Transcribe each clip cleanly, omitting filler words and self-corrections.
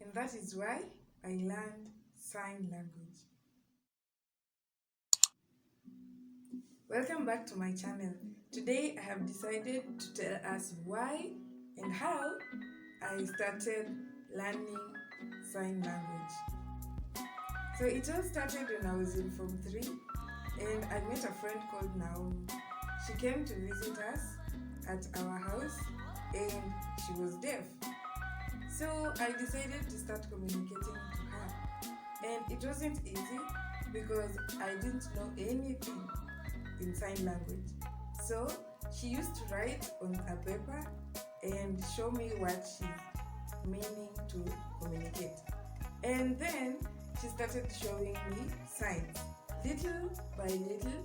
and that is why I learned sign language. Welcome back to my channel. Today I have decided to tell us why and how I started learning sign language. So it all started when I was in Form 3 and I met a friend called Naomi. She came to visit us at our house and she was deaf. So I decided to start communicating to her. And it wasn't easy because I didn't know anything in sign language. So she used to write on a paper and show me what she's meaning to communicate. And then she started showing me signs. Little by little,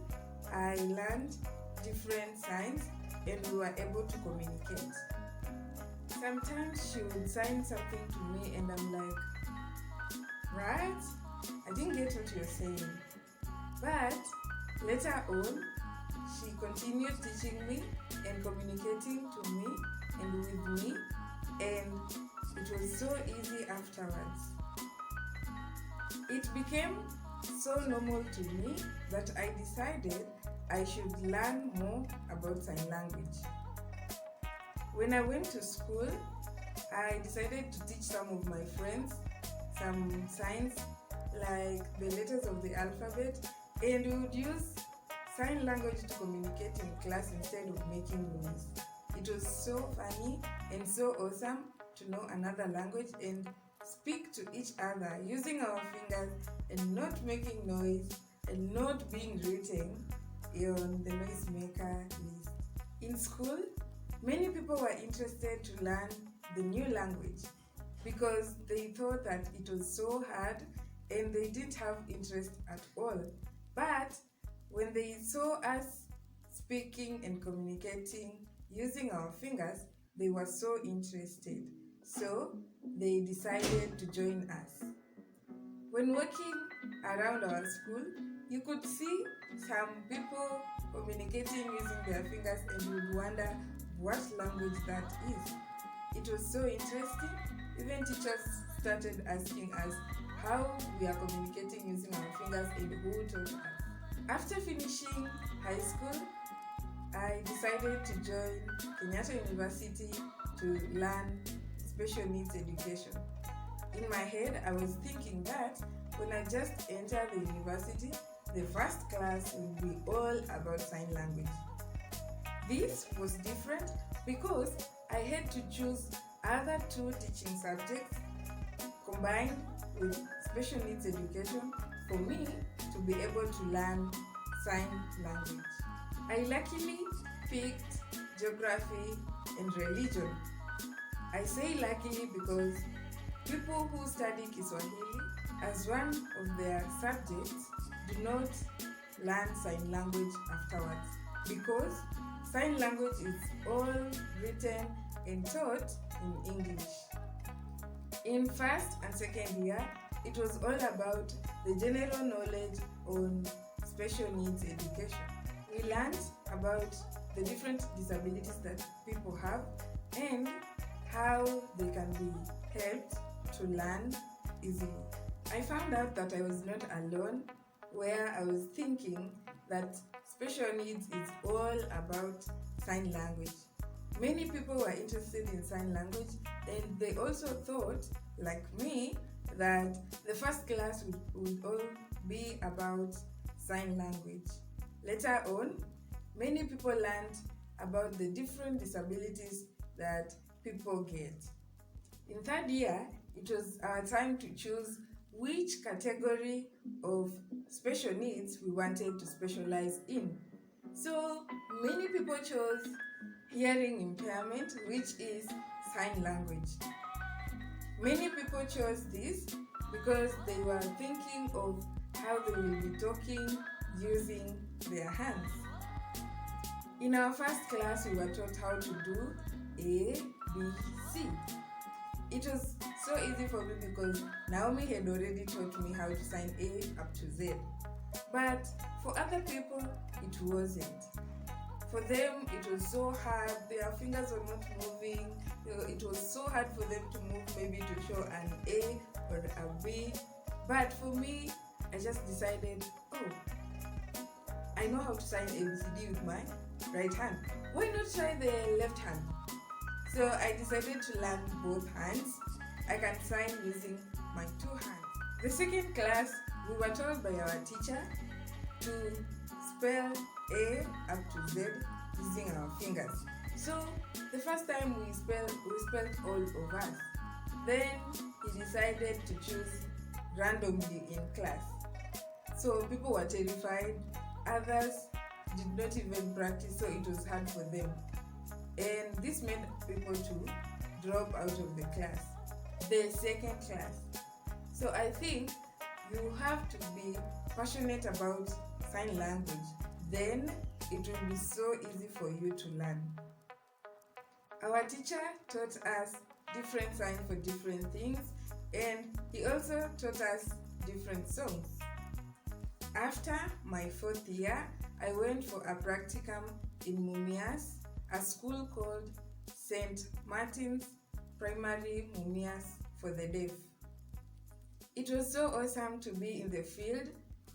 I learned different signs and we were able to communicate. Sometimes she would sign something to me and I'm like, right? I didn't get what you're saying. But later on, she continued teaching me and communicating to me and with me, and it was so easy afterwards. It became so normal to me that I decided I should learn more about sign language. When I went to school, I decided to teach some of my friends some signs like the letters of the alphabet, and we would use sign language to communicate in class instead of making noise. It was so funny and so awesome to know another language and speak to each other using our fingers and not making noise and not being written on the noisemaker list. In school, many people were interested to learn the new language because they thought that it was so hard and they didn't have interest at all. But when they saw us speaking and communicating using our fingers, they were so interested. So they decided to join us. When walking around our school, you could see some people communicating using their fingers and you would wonder what language that is. It was so interesting. Even teachers started asking us how we are communicating using our fingers and who taught us. After finishing high school, I decided to join Kenyatta University to learn special needs education. In my head, I was thinking that when I just enter the university, the first class will be all about sign language. This was different because I had to choose other two teaching subjects combined with special needs education for me to be able to learn sign language. I luckily picked geography and religion. I say luckily because people who study Kiswahili as one of their subjects do not learn sign language afterwards because sign language is all written and taught in English. In first and second year, it was all about the general knowledge on special needs education. We learned about the different disabilities that people have and how they can be helped to learn easily. I found out that I was not alone, where I was thinking that special needs is all about sign language. Many people were interested in sign language and they also thought, like me, that the first class would all be about sign language. Later on, many people learned about the different disabilities that people get. In third year, it was our time to choose which category of special needs we wanted to specialize in. So many people chose hearing impairment, which is sign language. Many people chose this because they were thinking of how they will be talking using their hands. In our first class, we were taught how to do A, B, C. It was so easy for me because Naomi had already taught me how to sign A up to Z. But for other people, it wasn't. For them, it was so hard. Their fingers were not moving. It was so hard for them to move, maybe to show an A or a B. But for me, I just decided, oh, I know how to sign ABCD with my right hand. Why not try the left hand? So I decided to learn both hands. I can sign using my two hands. The second class, we were told by our teacher to spell A up to Z using our fingers. So the first time we spelled all of us. Then he decided to choose randomly in class. So people were terrified. Others did not even practice, so it was hard for them. And this made people to drop out of the class. The second class. So I think you have to be passionate about sign language. Then it will be so easy for you to learn. Our teacher taught us different signs for different things, and he also taught us different songs. After my 4th year, I went for a practicum in Mumias, a school called St. Martin's Primary Mumias for the Deaf. It was so awesome to be in the field,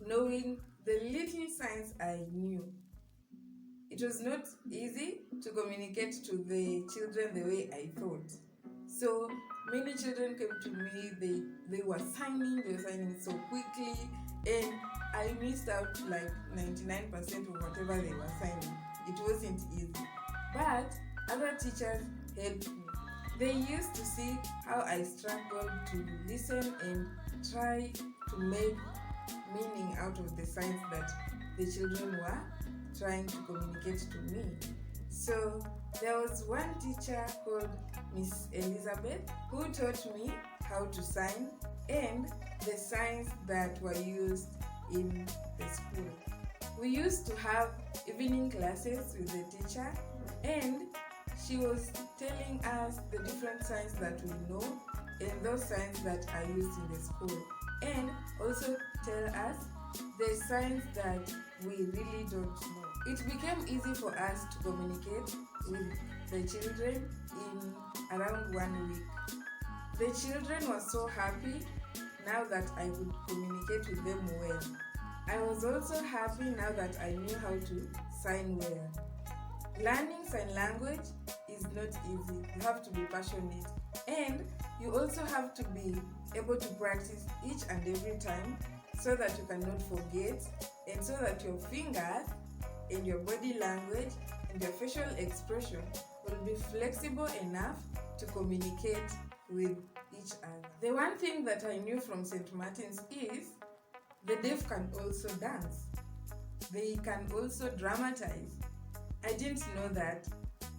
knowing the little signs I knew. It was not easy to communicate to the children the way I thought. So many children came to me, they were signing so quickly, and I missed out like 99% of whatever they were signing. It wasn't easy. But other teachers helped me. They used to see how I struggled to listen and try to make meaning out of the signs that the children were trying to communicate to me. So there was one teacher called Miss Elizabeth who taught me how to sign and the signs that were used in the school. We used to have evening classes with the teacher, and she was telling us the different signs that we know and those signs that are used in the school, and also tell us the signs that we really don't know. It became easy for us to communicate with the children in around 1 week. The children were so happy now that I could communicate with them well. I was also happy now that I knew how to sign well. Learning sign language is not easy. You have to be passionate, and you also have to be able to practice each and every time so that you cannot forget, and so that your fingers and your body language and your facial expression will be flexible enough to communicate with each other. The one thing that I knew from St. Martin's is the deaf can also dance. They can also dramatize. I didn't know that.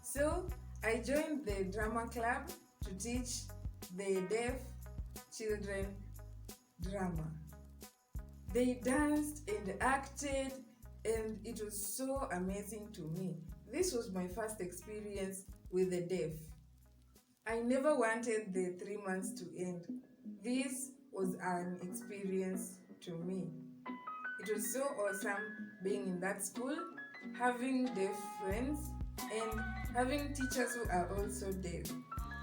So I joined the drama club to teach the deaf children drama. They danced and acted, and it was so amazing to me. This was my first experience with the deaf. I never wanted the 3 months to end. This was an experience to me. It was so awesome being in that school, having deaf friends, and having teachers who are also deaf.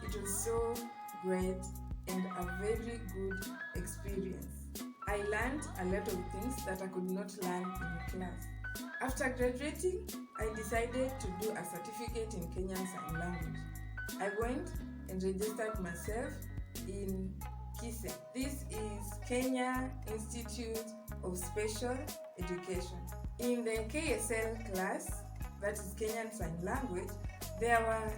It was so great and a very good experience. I learned a lot of things that I could not learn in class. After graduating, I decided to do a certificate in Kenyan Sign Language. I went and registered myself in KISE. This is Kenya Institute of Special Education. In the KSL class, that is Kenyan Sign Language, there were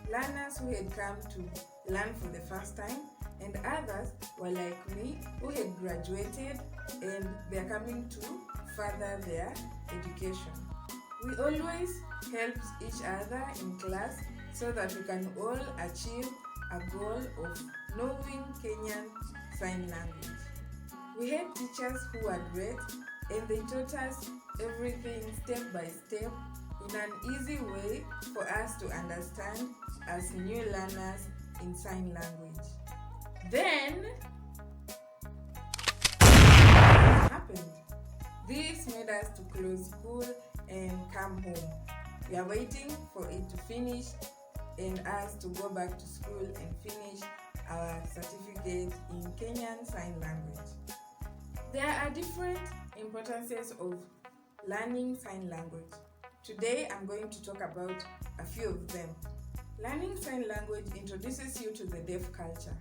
learners who had come to learn for the first time, and others were like me who had graduated and they are coming to further their education. We always helped each other in class so that we can all achieve a goal of knowing Kenyan Sign Language. We had teachers who were great, and they taught us everything step by step in an easy way for us to understand as new learners in sign language. Then happened. This made us to close school and come home. We are waiting for it to finish, and us to go back to school and finish our certificate in Kenyan Sign Language. There are different importances of learning sign language. Today I'm going to talk about a few of them. Learning sign language introduces you to the deaf culture.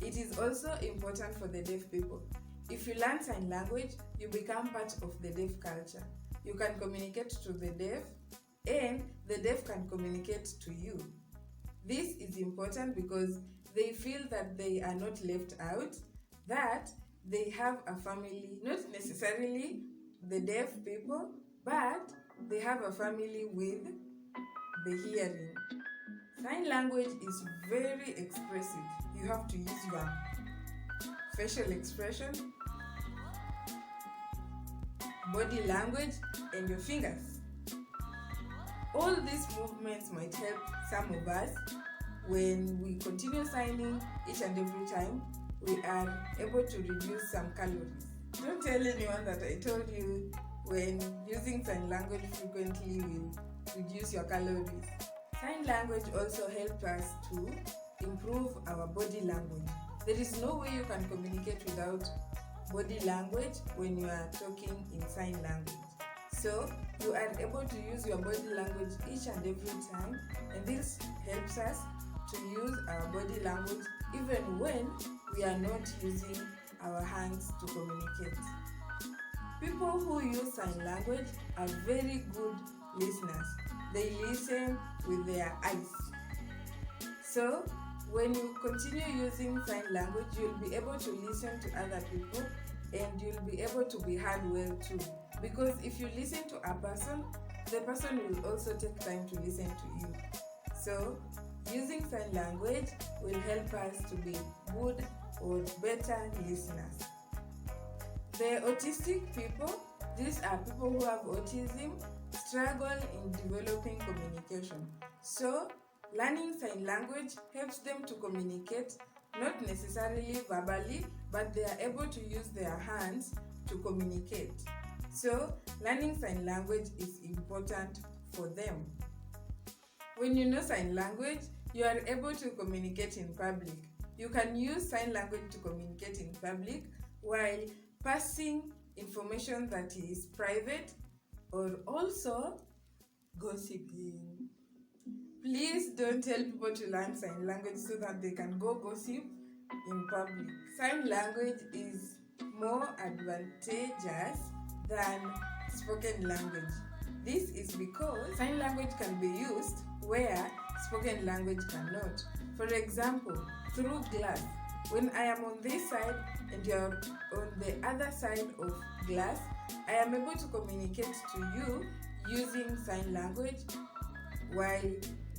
It is also important for the deaf people. If you learn sign language, you become part of the deaf culture. You can communicate to the deaf, and the deaf can communicate to you. This is important because they feel that they are not left out, that they have a family, not necessarily the deaf people, but they have a family with the hearing. Sign language is very expressive. You have to use your facial expression, body language, and your fingers. All these movements might help some of us when we continue signing each and every time. We are able to reduce some calories. Don't tell anyone that I told you when using sign language frequently will reduce your calories. Sign language also helps us to improve our body language. There is no way you can communicate without body language when you are talking in sign language. So you are able to use your body language each and every time, and this helps us to use our body language even when we are not using our hands to communicate. People who use sign language are very good listeners. They listen with their eyes. So when you continue using sign language, you'll be able to listen to other people and you'll be able to be heard well too. Because if you listen to a person, the person will also take time to listen to you. So using sign language will help us to be good or better listeners. The autistic people, these are people who have autism, struggle in developing communication. So learning sign language helps them to communicate, not necessarily verbally, but they are able to use their hands to communicate. So learning sign language is important for them. When you know sign language, you are able to communicate in public. You can use sign language to communicate in public while passing information that is private or also gossiping. Please don't tell people to learn sign language so that they can go gossip in public. Sign language is more advantageous than spoken language. This is because sign language can be used where spoken language cannot. For example, through glass. When I am on this side and you are on the other side of glass, I am able to communicate to you using sign language, while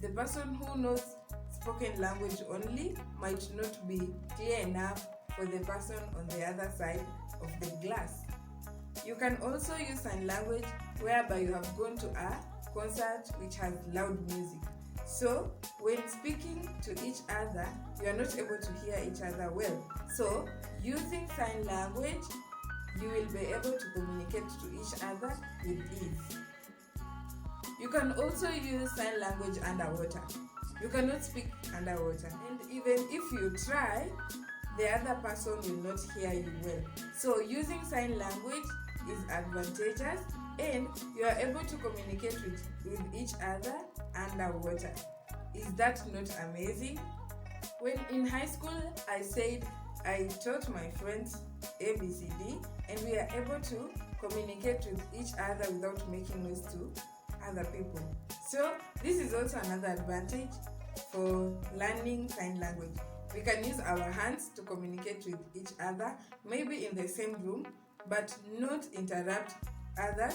the person who knows spoken language only might not be clear enough for the person on the other side of the glass. You can also use sign language whereby you have gone to a concert which has loud music. So when speaking to each other, you are not able to hear each other well. So using sign language, you will be able to communicate to each other with ease. You can also use sign language underwater. You cannot speak underwater, and even if you try, the other person will not hear you well. So using sign language is advantageous, and you are able to communicate with each other underwater. Is that not amazing? When in high school, I said I taught my friends ABCD, and we are able to communicate with each other without making noise to other people. So this is also another advantage for learning sign language. We can use our hands to communicate with each other, maybe in the same room, but not interrupt others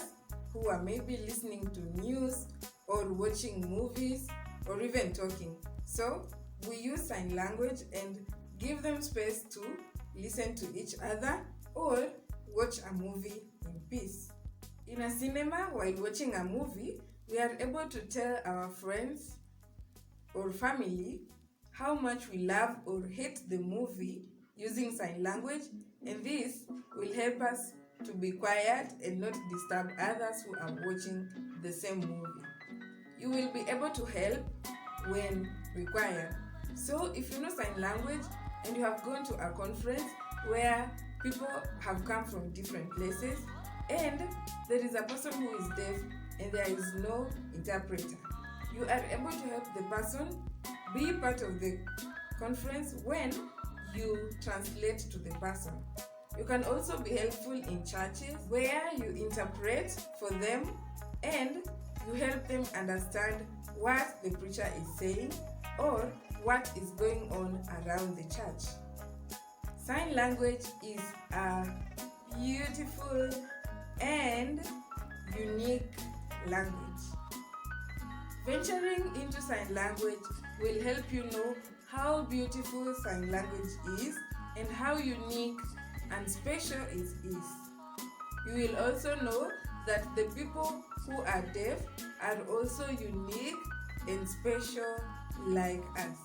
who are maybe listening to news or watching movies or even talking. So we use sign language and give them space to listen to each other or watch a movie in peace. In a cinema, while watching a movie, we are able to tell our friends or family how much we love or hate the movie using sign language, and this will help us to be quiet and not disturb others who are watching the same movie. You will be able to help when required. So if you know sign language and you have gone to a conference where people have come from different places and there is a person who is deaf and there is no interpreter, you are able to help the person be part of the conference when you translate to the person. You can also be helpful in churches where you interpret for them and you help them understand what the preacher is saying or what is going on around the church. Sign language is a beautiful and unique language. Venturing into sign language will help you know how beautiful sign language is and how unique and special it is. You will also know that the people who are deaf are also unique and special like us.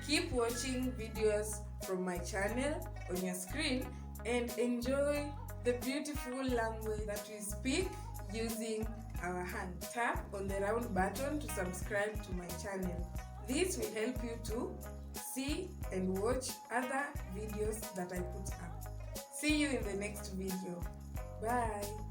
Keep watching videos from my channel on your screen and enjoy the beautiful language that we speak using our hand. Tap on the round button to subscribe to my channel. This will help you to see and watch other videos that I put up. See you in the next video. Bye.